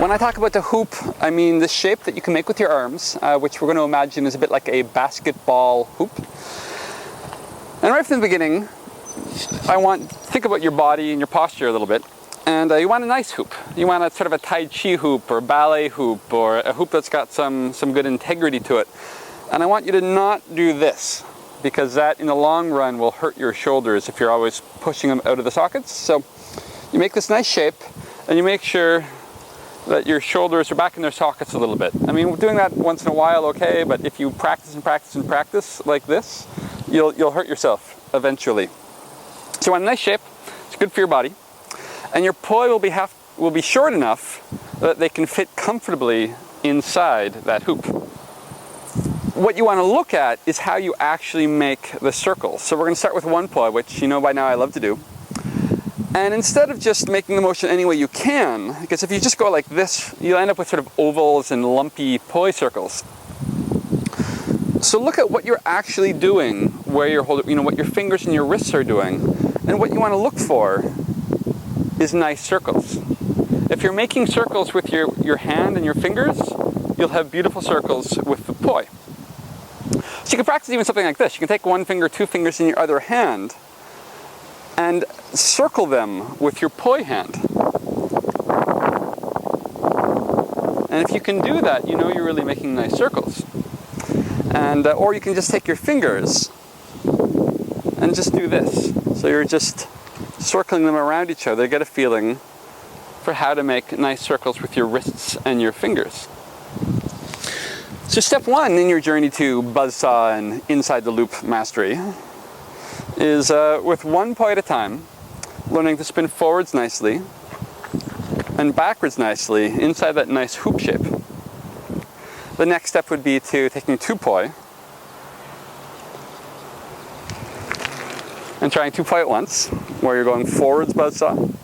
When I talk about the hoop, I mean the shape that you can make with your arms, which we're going to imagine is a bit like a basketball hoop. And right from the beginning, think about your body and your posture a little bit. And you want a nice hoop. You want a sort of a Tai Chi hoop or a ballet hoop or a hoop that's got some good integrity to it. And I want you to not do this, because that in the long run will hurt your shoulders if you're always pushing them out of the sockets. So you make this nice shape and you make sure that your shoulders are back in their sockets a little bit. I mean, doing that once in a while, okay, but if you practice and practice and practice like this, you'll hurt yourself eventually. So you want a nice shape, it's good for your body, and your poi will be short enough that they can fit comfortably inside that hoop. What you want to look at is how you actually make the circles. So we're going to start with one-poi, which you know by now I love to do. And instead of just making the motion any way you can, because if you just go like this, you'll end up with sort of ovals and lumpy poi circles. So look at what you're actually doing, where you're holding, what your fingers and your wrists are doing. And what you want to look for is nice circles. If you're making circles with your hand and your fingers, you'll have beautiful circles with the poi. So you can practice even something like this. You can take one finger, two fingers in your other hand, and circle them with your poi hand. And if you can do that, you know you're really making nice circles. And or you can just take your fingers and just do this. So you're just circling them around each other. Get a feeling for how to make nice circles with your wrists and your fingers. So step one in your journey to buzzsaw and inside the loop mastery is with one poi at a time, learning to spin forwards nicely and backwards nicely inside that nice hoop shape. The next step would be to taking two-poi and trying two-poi at once, where you're going forwards buzzsaw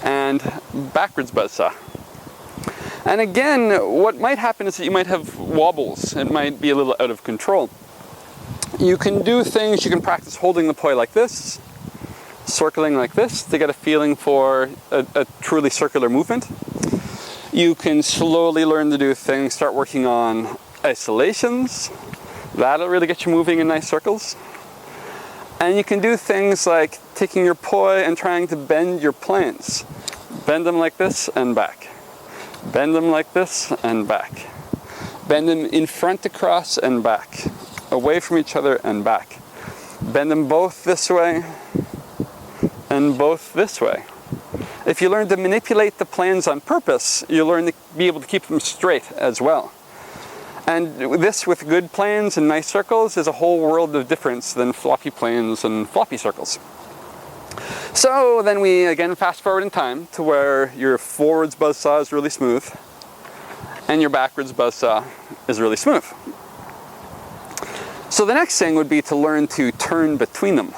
and backwards buzzsaw. And again, what might happen is that you might have wobbles. It might be a little out of control. You can do things, you can practice holding the poi like this, circling like this to get a feeling for a truly circular movement. You can slowly learn to do things, start working on isolations. That'll really get you moving in nice circles. And you can do things like taking your poi and trying to bend your planes. Bend them like this and back. Bend them like this and back. Bend them in front across and back. Away from each other and back. Bend them both this way and both this way. If you learn to manipulate the planes on purpose, you'll learn to be able to keep them straight as well. And this, with good planes and nice circles, is a whole world of difference than floppy planes and floppy circles. So then we again fast forward in time to where your forwards buzzsaw is really smooth and your backwards buzzsaw is really smooth. So the next thing would be to learn to turn between them.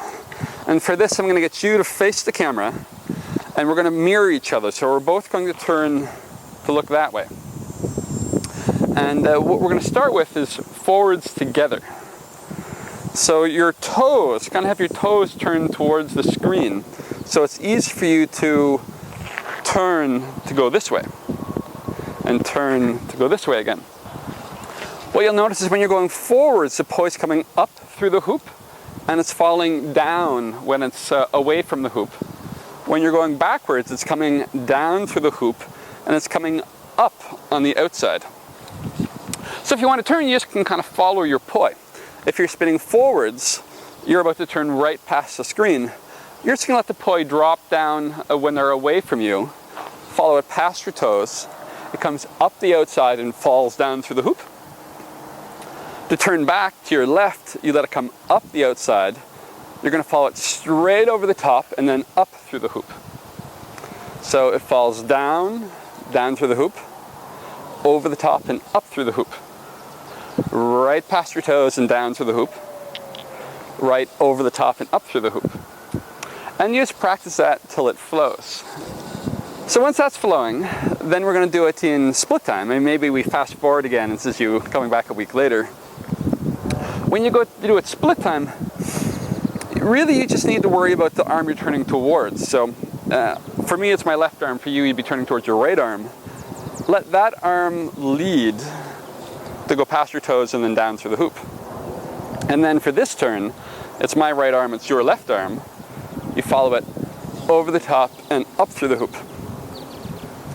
And for this, I'm going to get you to face the camera and we're going to mirror each other. So we're both going to turn to look that way. And what we're going to start with is forwards together. So your toes, kind of have your toes turned towards the screen. So it's easy for you to turn to go this way and turn to go this way again. What you'll notice is when you're going forwards, the poi is coming up through the hoop and it's falling down when it's away from the hoop. When you're going backwards, it's coming down through the hoop and it's coming up on the outside. So if you want to turn, you just can kind of follow your poi. If you're spinning forwards, you're about to turn right past the screen. You're just going to let the poi drop down when they're away from you. Follow it past your toes. It comes up the outside and falls down through the hoop. To turn back to your left, you let it come up the outside. You're going to follow it straight over the top and then up through the hoop. So it falls down, down through the hoop, over the top and up through the hoop. Right past your toes and down through the hoop. Right over the top and up through the hoop. And you just practice that till it flows. So once that's flowing, then we're going to do it in split time. And maybe we fast forward again. This is you coming back a week later. When you go to do it split time, really you just need to worry about the arm you're turning towards. So For me, it's my left arm. For you, you'd be turning towards your right arm. Let that arm lead to go past your toes and then down through the hoop. And then for this turn, it's my right arm, it's your left arm. You follow it over the top and up through the hoop.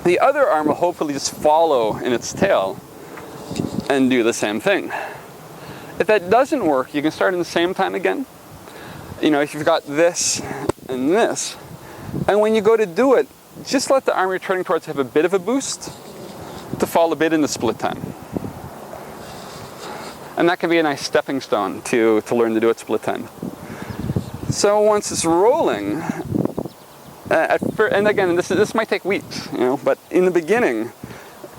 The other arm will hopefully just follow in its tail and do the same thing. If that doesn't work, you can start in the same time again. You know, if you've got this and this, and when you go to do it, just let the arm you're turning towards have a bit of a boost to fall a bit in the split time. And that can be a nice stepping stone to learn to do it split time. So once it's rolling, and again, this might take weeks, you know, but in the beginning,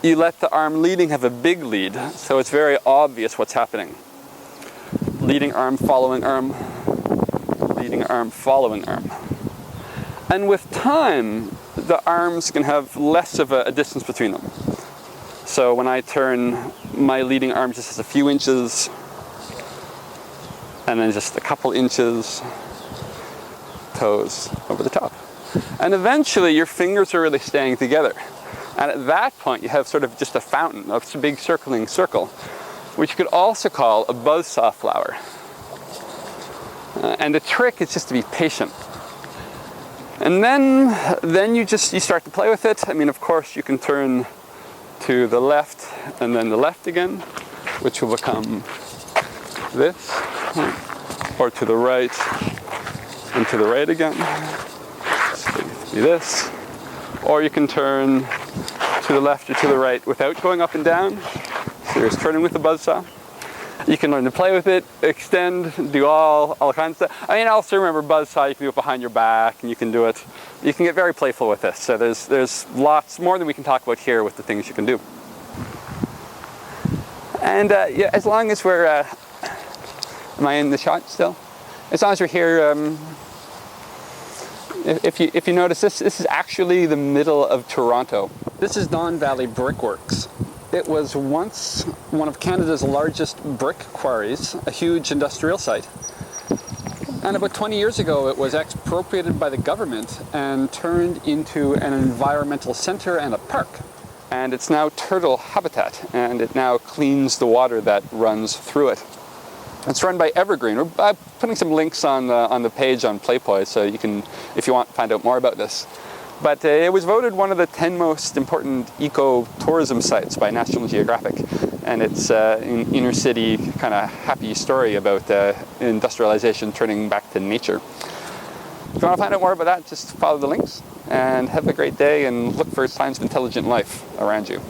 you let the arm leading have a big lead, so it's very obvious what's happening. Leading arm, following arm, leading arm, following arm. And with time, the arms can have less of a distance between them. So when I turn, my leading arm just has a few inches, and then just a couple inches, toes over the top. And eventually your fingers are really staying together. And at that point you have sort of just a fountain, a big circling circle, which you could also call a buzzsaw flower. And the trick is just to be patient. And then you start to play with it. I mean, of course you can turn to the left and then the left again, which will become this, or to the right and to the right again, so it can be this, or you can turn to the left or to the right without going up and down, so you're just turning with the buzzsaw. You can learn to play with it, extend, do all kinds of stuff. I mean, also remember buzzsaw, you can do it behind your back, and you can do it. You can get very playful with this. So there's lots more than we can talk about here with the things you can do. And yeah, as long as we're, am I in the shot still? As long as we're here, if you notice, this is actually the middle of Toronto. This is Don Valley Brickworks. It was once one of Canada's largest brick quarries, a huge industrial site. And about 20 years ago, it was expropriated by the government and turned into an environmental center and a park. And it's now turtle habitat, and it now cleans the water that runs through it. It's run by Evergreen. We're putting some links on the page on Playpoi, so you can, if you want, find out more about this. But it was voted one of the 10 most important eco-tourism sites by National Geographic. And it's an inner city kind of happy story about industrialization turning back to nature. If you want to find out more about that, just follow the links and have a great day and look for signs of intelligent life around you.